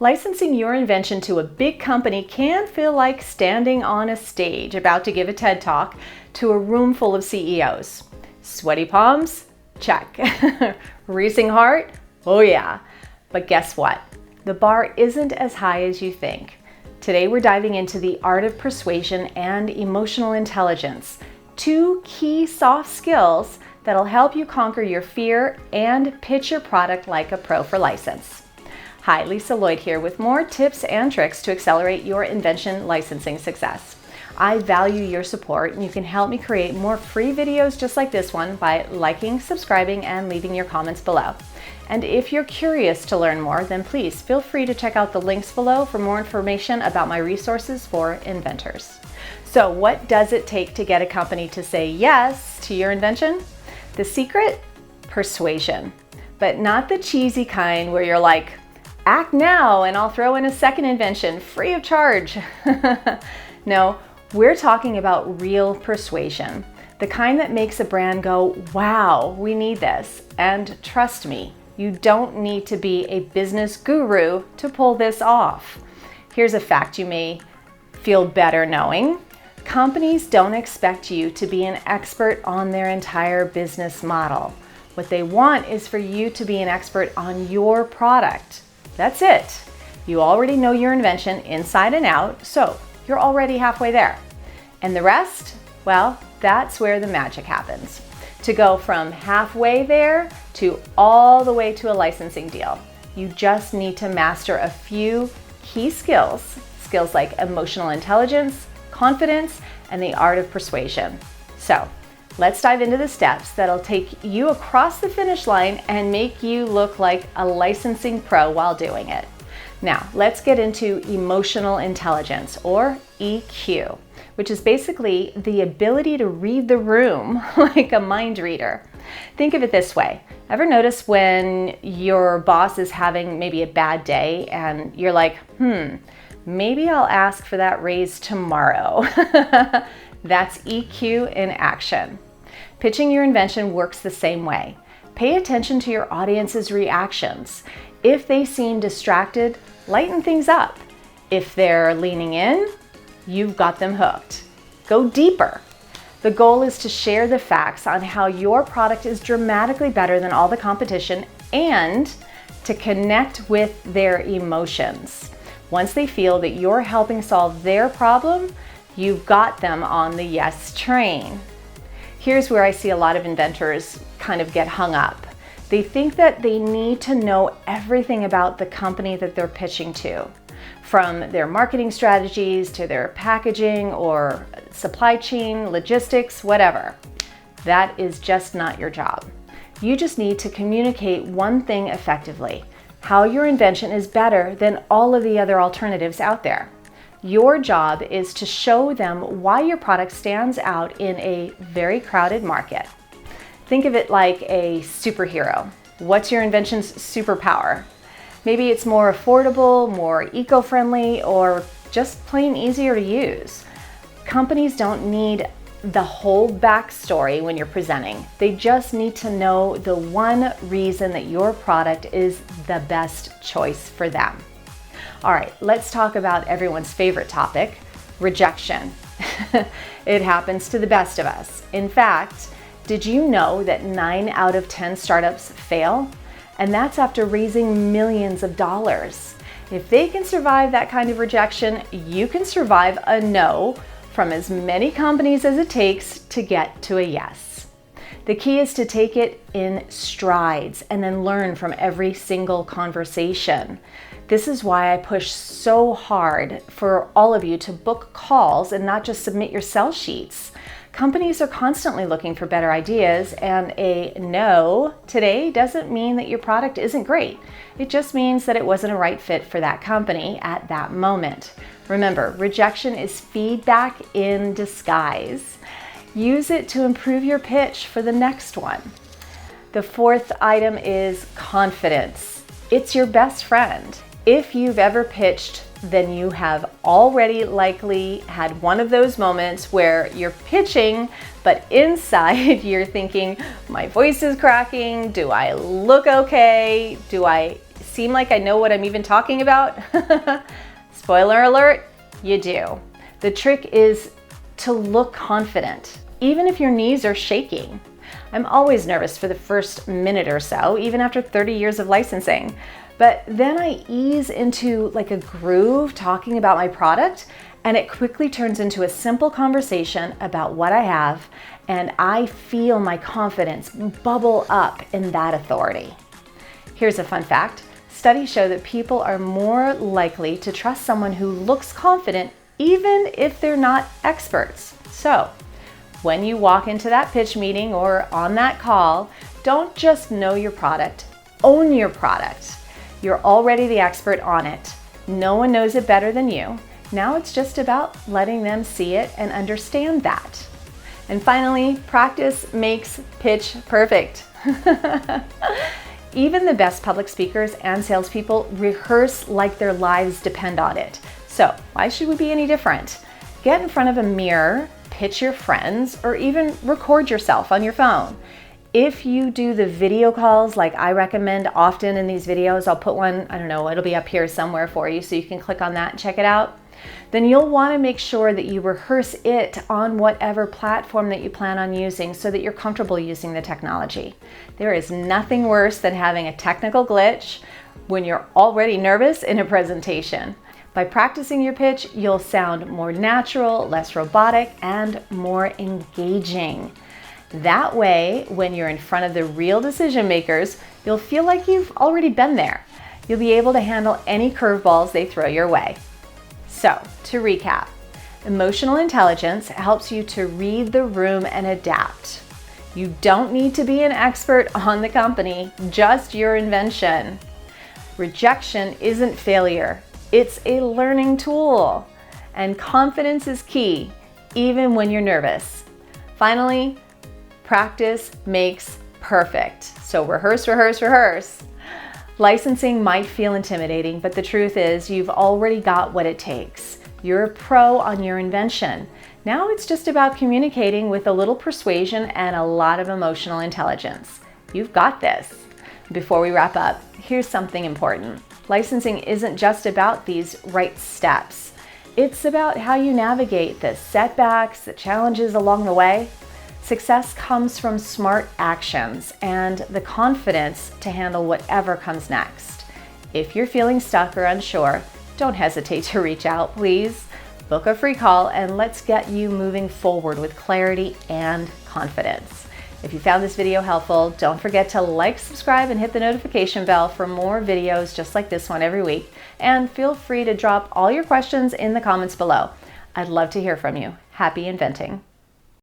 Licensing your invention to a big company can feel like standing on a stage about to give a TED Talk to a room full of CEOs. Sweaty palms? Check. Racing heart? Oh yeah. But guess what? The bar isn't as high as you think. Today we're diving into the art of persuasion and emotional intelligence, two key soft skills that'll help you conquer your fear and pitch your product like a pro for license. Hi, Lisa Lloyd here with more tips and tricks to accelerate your invention licensing success. I value your support, and you can help me create more free videos just like this one by liking, subscribing, and leaving your comments below. And if you're curious to learn more, then please feel free to check out the links below for more information about my resources for inventors. So what does it take to get a company to say yes to your invention? The secret? Persuasion. But not the cheesy kind where you're like, act now and I'll throw in a second invention free of charge. No, we're talking about real persuasion. The kind that makes a brand go, wow, we need this. And trust me, you don't need to be a business guru to pull this off. Here's a fact you may feel better knowing. Companies don't expect you to be an expert on their entire business model. What they want is for you to be an expert on your product. That's it. You already know your invention inside and out, so you're already halfway there. And the rest, well, that's where the magic happens. To go from halfway there to all the way to a licensing deal, you just need to master a few key skills like emotional intelligence, confidence, and the art of persuasion. So let's dive into the steps that'll take you across the finish line and make you look like a licensing pro while doing it. Now, let's get into emotional intelligence, or EQ, which is basically the ability to read the room like a mind reader. Think of it this way. Ever notice when your boss is having maybe a bad day and you're like, maybe I'll ask for that raise tomorrow. That's EQ in action. Pitching your invention works the same way. Pay attention to your audience's reactions. If they seem distracted, lighten things up. If they're leaning in, you've got them hooked. Go deeper. The goal is to share the facts on how your product is dramatically better than all the competition and to connect with their emotions. Once they feel that you're helping solve their problem, you've got them on the yes train. Here's where I see a lot of inventors kind of get hung up. They think that they need to know everything about the company that they're pitching to, from their marketing strategies to their packaging or supply chain, logistics, whatever. That is just not your job. You just need to communicate one thing effectively: how your invention is better than all of the other alternatives out there. Your job is to show them why your product stands out in a very crowded market. Think of it like a superhero. What's your invention's superpower? Maybe it's more affordable, more eco-friendly, or just plain easier to use. Companies don't need the whole backstory when you're presenting. They just need to know the one reason that your product is the best choice for them. All right, let's talk about everyone's favorite topic, rejection. It happens to the best of us. In fact, did you know that 9 out of 10 startups fail? And that's after raising millions of dollars. If they can survive that kind of rejection, you can survive a no from as many companies as it takes to get to a yes. The key is to take it in strides and then learn from every single conversation. This is why I push so hard for all of you to book calls and not just submit your sell sheets. Companies are constantly looking for better ideas, and a no today doesn't mean that your product isn't great. It just means that it wasn't a right fit for that company at that moment. Remember, rejection is feedback in disguise. Use it to improve your pitch for the next one. The fourth item is confidence. It's your best friend. If you've ever pitched, then you have already likely had one of those moments where you're pitching, but inside you're thinking, my voice is cracking. Do I look okay? Do I seem like I know what I'm even talking about? Spoiler alert, you do. The trick is to look confident, even if your knees are shaking. I'm always nervous for the first minute or so, even after 30 years of licensing. But then I ease into like a groove talking about my product, and it quickly turns into a simple conversation about what I have, and I feel my confidence bubble up in that authority. Here's a fun fact. Studies show that people are more likely to trust someone who looks confident even if they're not experts. So, when you walk into that pitch meeting or on that call, don't just know your product, own your product. You're already the expert on it. No one knows it better than you. Now it's just about letting them see it and understand that. And finally, practice makes pitch perfect. Even the best public speakers and salespeople rehearse like their lives depend on it. So why should we be any different? Get in front of a mirror, pitch your friends, or even record yourself on your phone. If you do the video calls like I recommend often in these videos, I'll put one, I don't know, it'll be up here somewhere for you so you can click on that and check it out. Then you'll want to make sure that you rehearse it on whatever platform that you plan on using so that you're comfortable using the technology. There is nothing worse than having a technical glitch when you're already nervous in a presentation. By practicing your pitch, you'll sound more natural, less robotic, and more engaging. That way, when you're in front of the real decision makers, you'll feel like you've already been there. You'll be able to handle any curveballs they throw your way. So, to recap, emotional intelligence helps you to read the room and adapt. You don't need to be an expert on the company, just your invention. Rejection isn't failure. It's a learning tool, and confidence is key, even when you're nervous. Finally, practice makes perfect. So rehearse, rehearse, rehearse. Licensing might feel intimidating, but the truth is you've already got what it takes. You're a pro on your invention. Now it's just about communicating with a little persuasion and a lot of emotional intelligence. You've got this. Before we wrap up, here's something important. Licensing isn't just about these right steps. It's about how you navigate the setbacks, the challenges along the way. Success comes from smart actions and the confidence to handle whatever comes next. If you're feeling stuck or unsure, don't hesitate to reach out, please. Book a free call and let's get you moving forward with clarity and confidence. If you found this video helpful, don't forget to like, subscribe, and hit the notification bell for more videos just like this one every week. And feel free to drop all your questions in the comments below. I'd love to hear from you. Happy inventing.